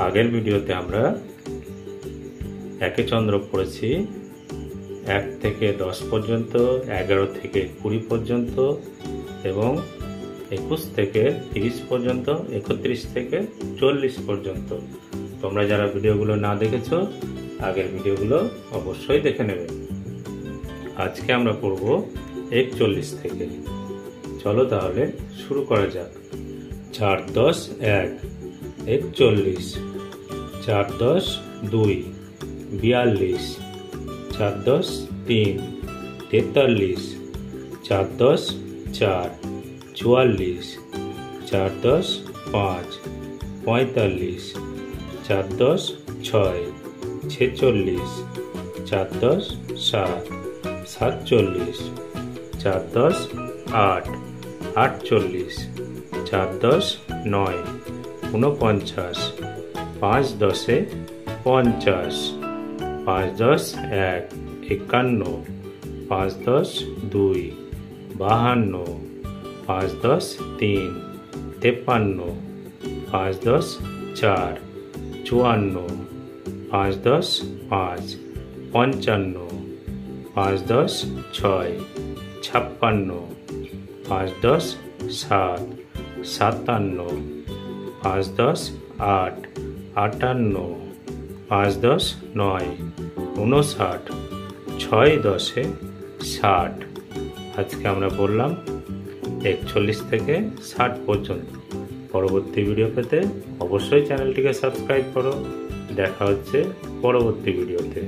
আগের ভিডিওতে আমরা একে চন্দ্র পড়েছি 1 থেকে 10 পর্যন্ত, 11 থেকে 20 পর্যন্ত এবং 21 থেকে 30 পর্যন্ত, 31 থেকে 40 পর্যন্ত। তোমরা যারা ভিডিওগুলো না দেখেছো আগের ভিডিওগুলো অবশ্যই দেখে নেবে। আজকে আমরা পড়ব 41 থেকে। চলো তাহলে শুরু করা যাক। 4 10 1 41, 4 10 2 42, 4 10 3 43, 4 10 4 44, 4 10 5 45, 4 10 6 46, 4 10 7 47, 4 10 8 48, 4 10 9 49, 5 10 50, 5 10 1 51, 5 10 2 52, 5 10 3 53, 5 10 4 54, 5 10 5 55, 5 10 6 56, 5 10 7 57, 5 10 8 58, 5 10 9 59, 6 10 60। আজকে আমরা বললাম 41 থেকে 60 পর্যন্ত। পরবর্তী ভিডিও পেতে অবশ্যই চ্যানেলটিকে সাবস্ক্রাইব করো। দেখা হচ্ছে পরবর্তী ভিডিওতে।